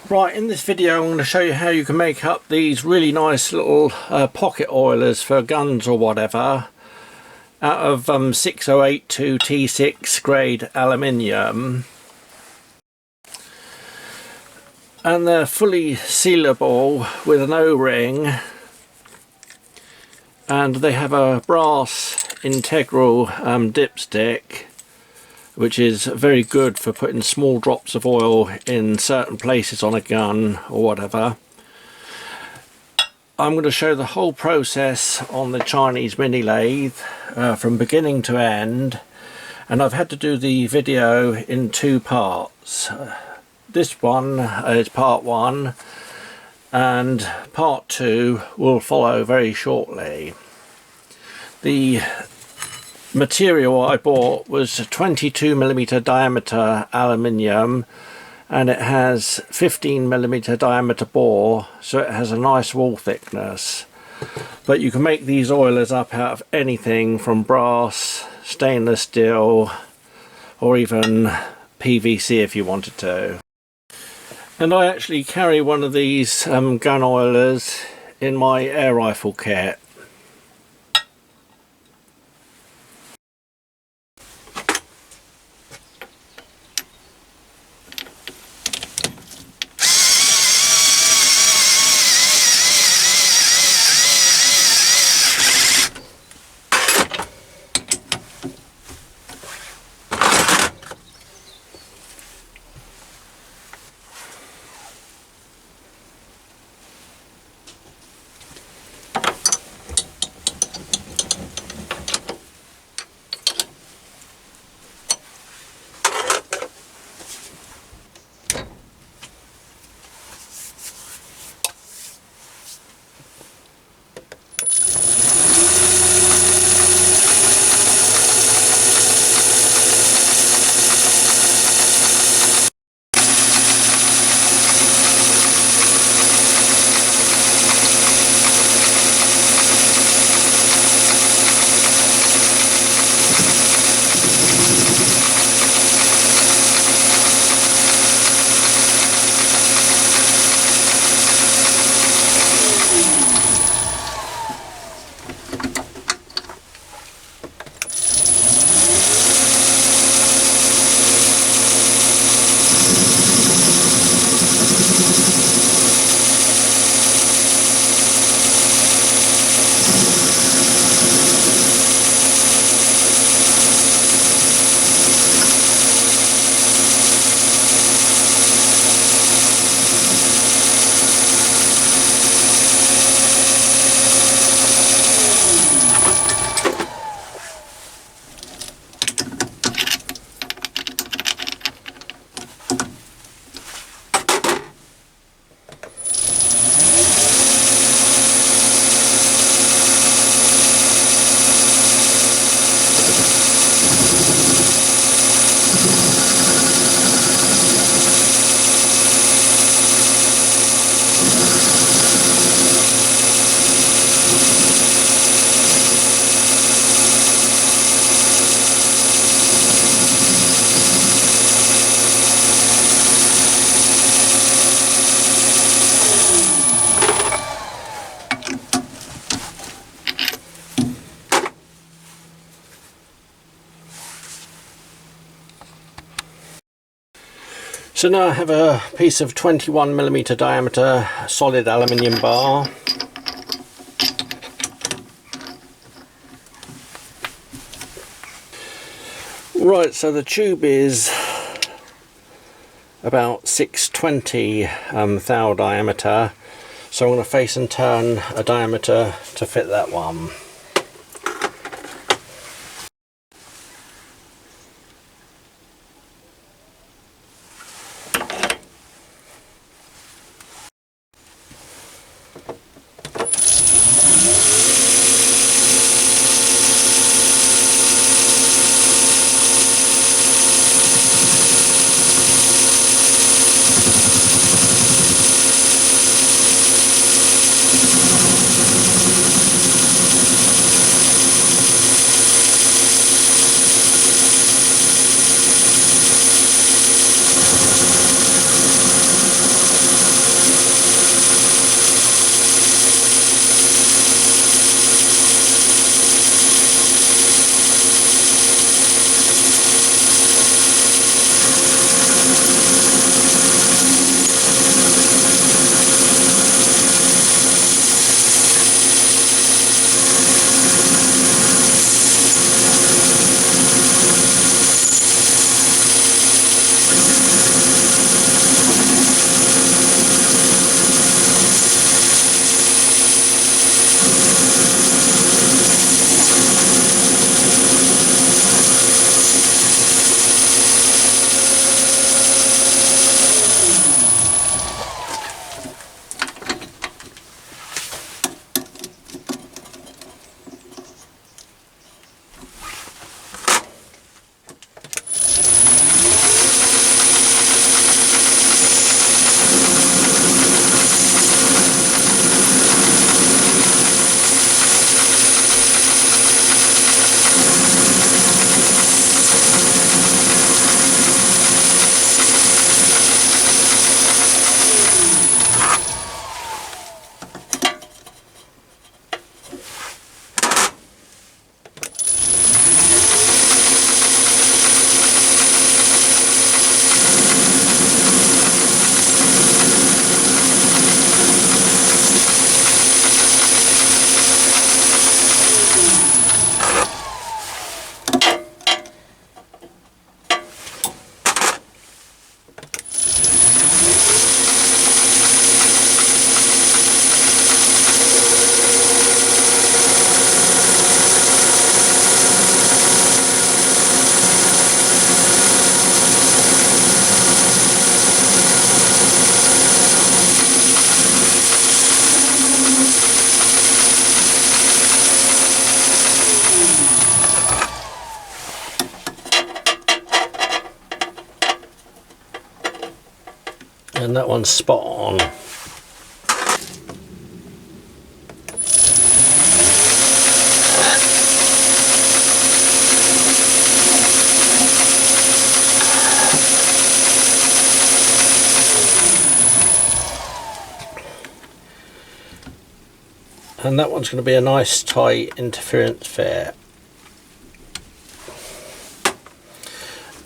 Right, in this video I'm going to show you how you can make up these really nice little pocket oilers for guns or whatever out of 6082 T6 grade aluminium, and they're fully sealable with an O-ring, and they have a brass integral dipstick, which is very good for putting small drops of oil in certain places on a gun or whatever. I'm going to show the whole process on the Chinese Mini Lathe from beginning to end, and I've had to do the video in two parts. This one is part one, and part two will follow very shortly. The material I bought was 22mm diameter aluminium, and it has 15mm diameter bore, so it has a nice wall thickness. But you can make these oilers up out of anything from brass, stainless steel, or even PVC if you wanted to. And I actually carry one of these gun oilers in my air rifle kit. So now I have a piece of 21mm diameter solid aluminium bar. Right, so the tube is about 620 thou diameter, so I'm going to face and turn a diameter to fit that one. and that one's spot on. And that one's going to be a nice tight interference fit.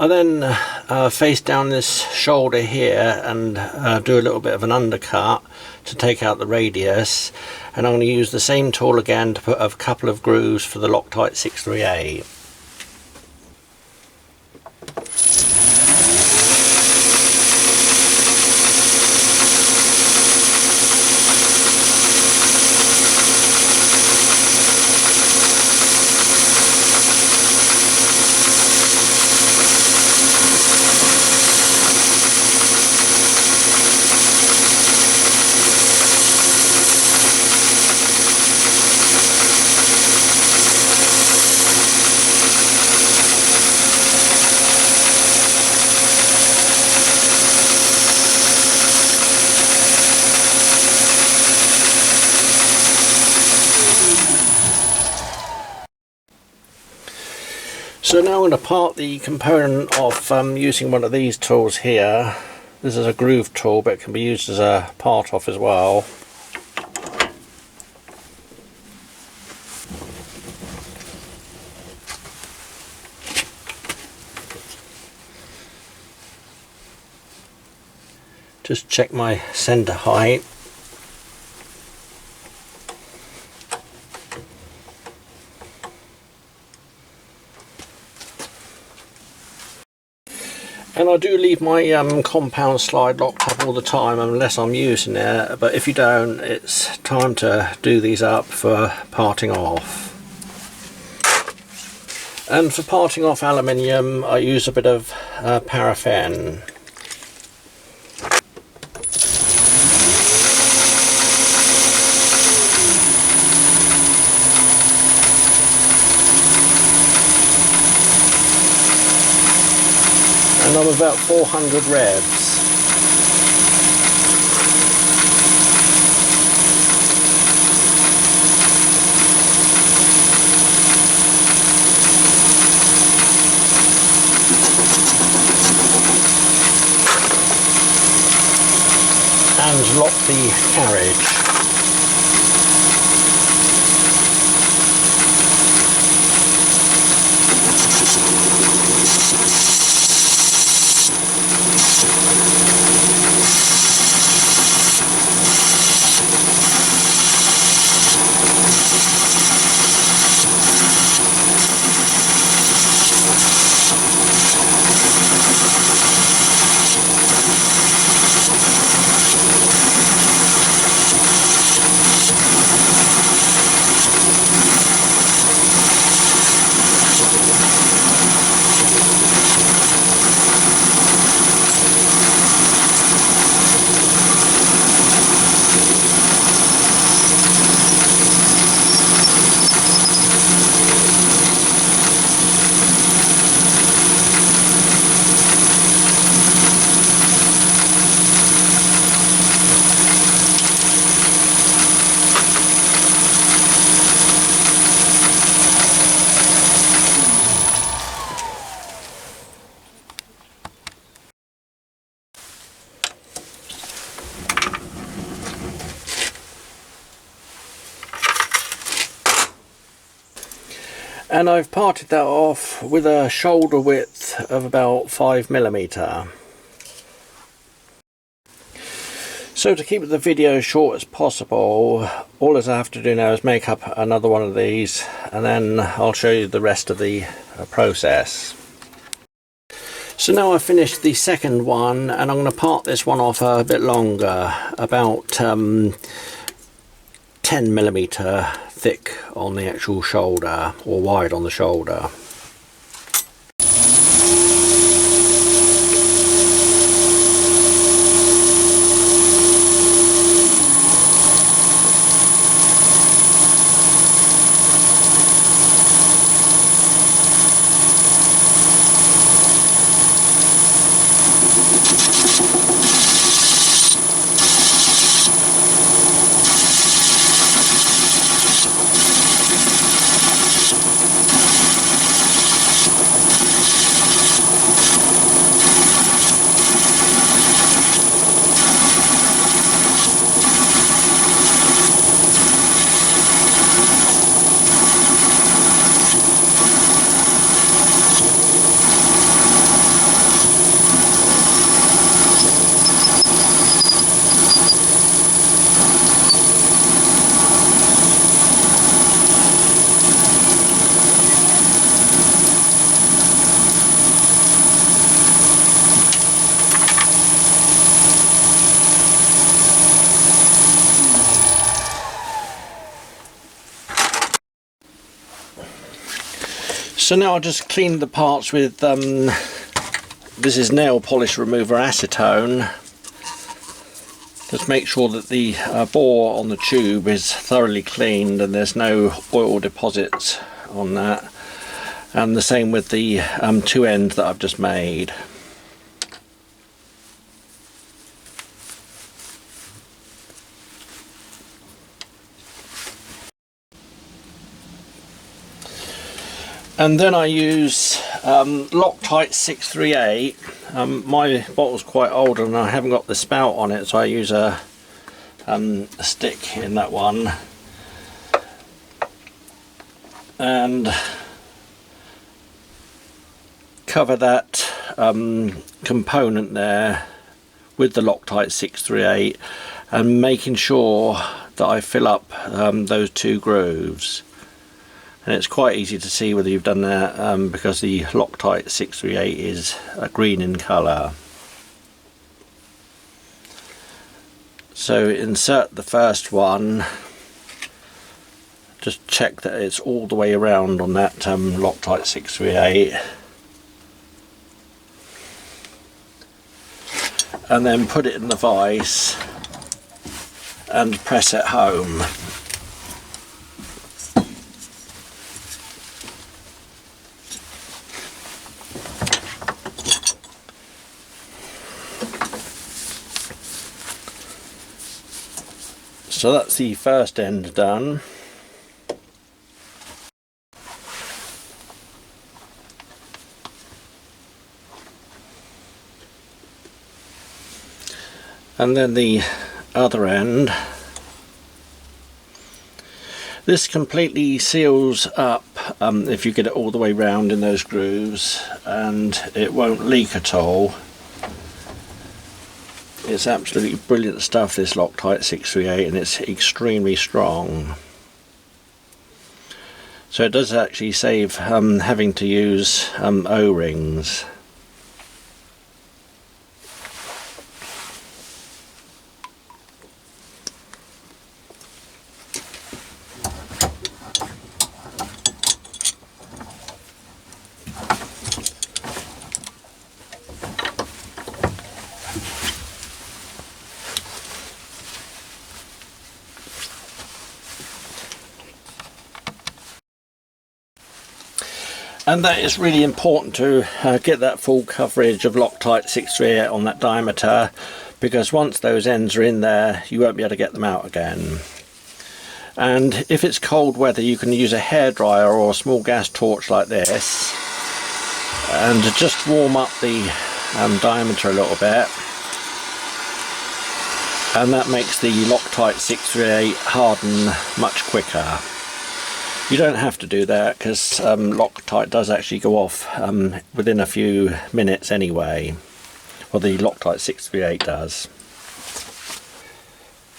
I then face down this shoulder here and do a little bit of an undercut to take out the radius, and I'm going to use the same tool again to put a couple of grooves for the Loctite 638. So now I'm going to part the component off using one of these tools here. This is a groove tool, but it can be used as a part off as well. Just check my centre height. And I do leave my compound slide locked up all the time unless I'm using it, but if you don't, it's time to do these up for parting off. And for parting off aluminium, I use a bit of paraffin. And I'm about 400 revs. And lock the carriage. And I've parted that off with a shoulder width of about 5mm. So to keep the video short as possible, all I have to do now is make up another one of these, and then I'll show you the rest of the process. So now I've finished the second one, and I'm going to part this one off a bit longer, about 10mm thick on the actual shoulder, or wide on the shoulder. So now I'll just clean the parts with this is nail polish remover acetone. Just make sure that the bore on the tube is thoroughly cleaned and there's no oil deposits on that. And the same with the two ends that I've just made. And then I use Loctite 638. My bottle's quite old and I haven't got the spout on it, so I use a stick in that one. And cover that component there with the Loctite 638 and making sure that I fill up those two grooves. And it's quite easy to see whether you've done that because the Loctite 638 is green in colour. So insert the first one, just check that it's all the way around on that Loctite 638, and then put it in the vise and press it home. So that's the first end done. And then the other end. This completely seals up if you get it all the way round in those grooves, and it won't leak at all. It's absolutely brilliant stuff, this Loctite 638, and it's extremely strong. So it does actually save having to use O-rings. And that is really important to get that full coverage of Loctite 638 on that diameter, because once those ends are in there you won't be able to get them out again. And if it's cold weather, you can use a hairdryer or a small gas torch like this and just warm up the diameter a little bit, and that makes the Loctite 638 harden much quicker. You don't have to do that because Loctite does actually go off within a few minutes anyway. Well, the Loctite 638 does.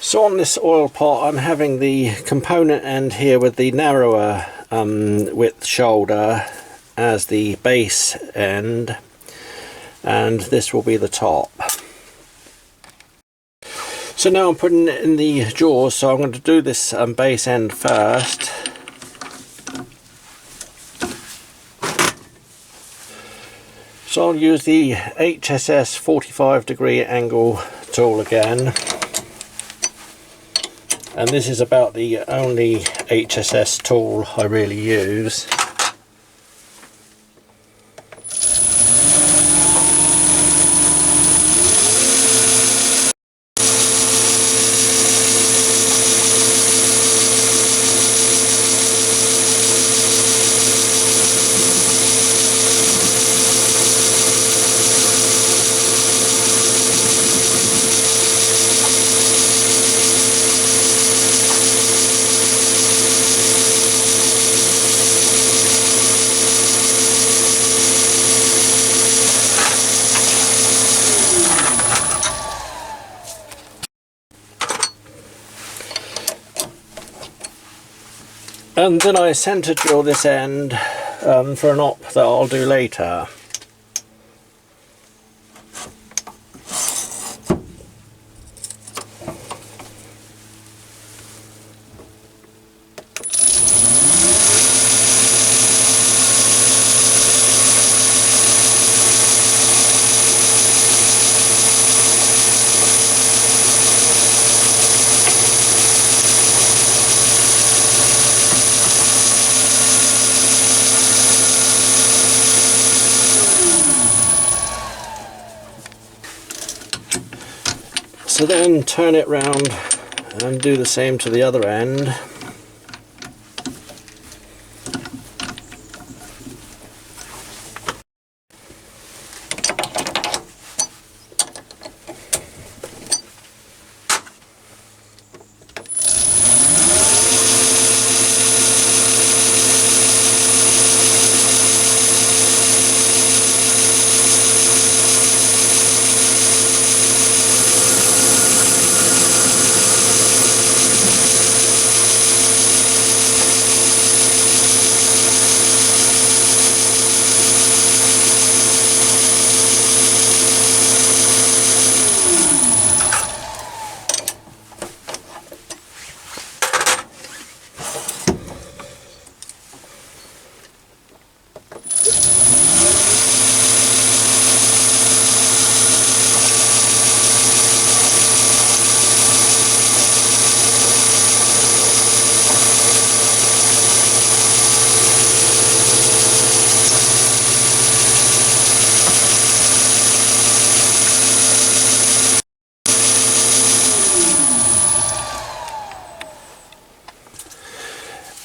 So on this oil pot, I'm having the component end here with the narrower width shoulder as the base end, and this will be the top. So now I'm putting it in the jaws, so I'm going to do this base end first. So I'll use the HSS 45-degree angle tool again, and this is about the only HSS tool I really use. And then I centre drill this end for an op that I'll do later. So then turn it round and do the same to the other end.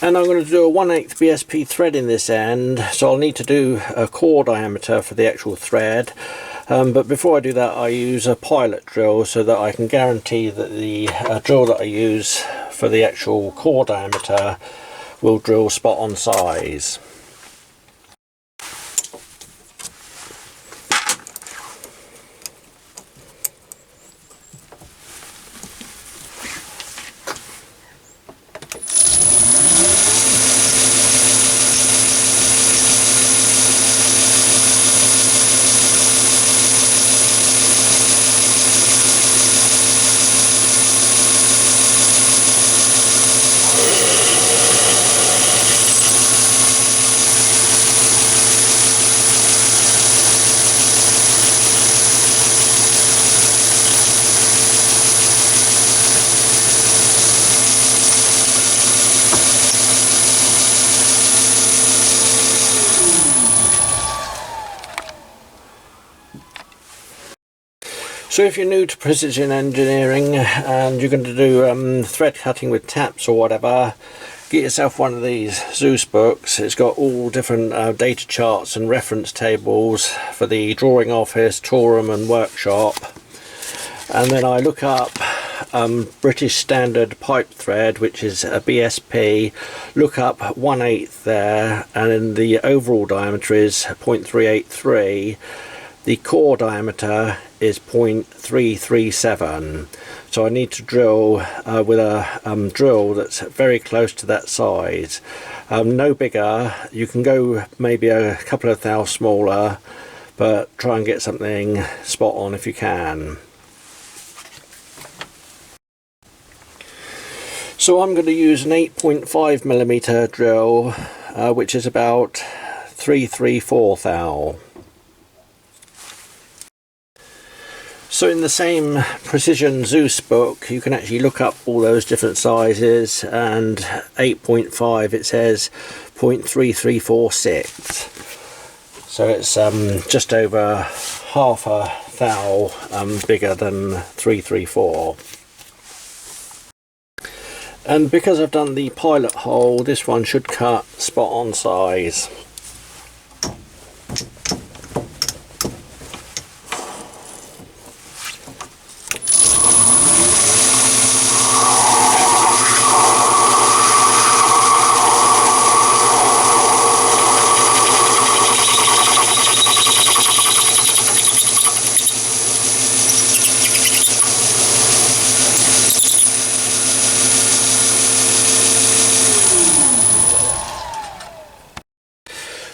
And I'm going to do a 1/8 BSP thread in this end, so I'll need to do a core diameter for the actual thread. But before I do that, I use a pilot drill so that I can guarantee that the drill that I use for the actual core diameter will drill spot on size. So if you're new to precision engineering and you're going to do thread cutting with taps or whatever, get yourself one of these Zeus books. It's got all different data charts and reference tables for the drawing office, toolroom and workshop. And then I look up British Standard Pipe Thread, which is a BSP, look up 1/8 there, and then the overall diameter is 0.383. The core diameter is 0.337, so I need to drill with a drill that's very close to that size. No bigger. You can go maybe a couple of thou smaller, but try and get something spot on if you can. So I'm going to use an 8.5mm drill, which is about 3/3/4 thou. So in the same Precision Zeus book, you can actually look up all those different sizes, and 8.5 it says 0.3346. So it's just over half a thou bigger than 3/3/4. And because I've done the pilot hole, this one should cut spot on size.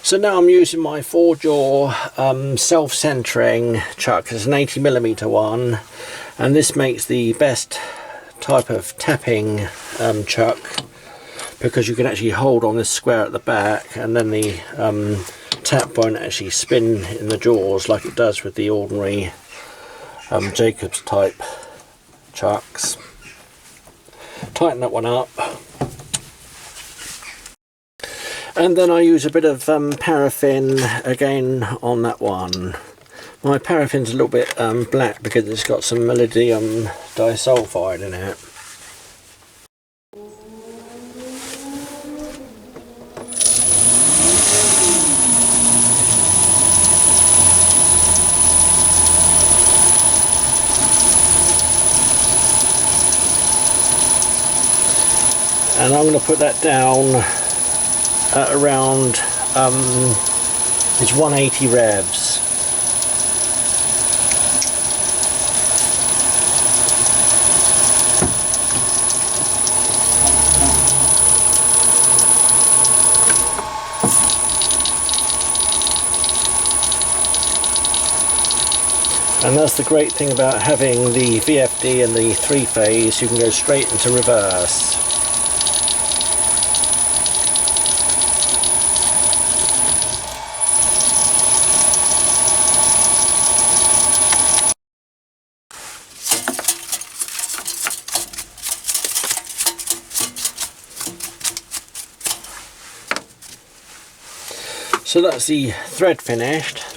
So now I'm using my 4-jaw self-centering chuck. It's an 80mm one, and this makes the best type of tapping chuck, because you can actually hold on this square at the back, and then the tap won't actually spin in the jaws like it does with the ordinary Jacobs type chucks. Tighten that one up. And then I use a bit of paraffin again on that one, My paraffin's a little bit black because it's got some molybdenum disulfide in it. And I'm going to put that down at around it's 180 revs. And that's the great thing about having the VFD and the 3-phase, you can go straight into reverse. So that's the thread finished.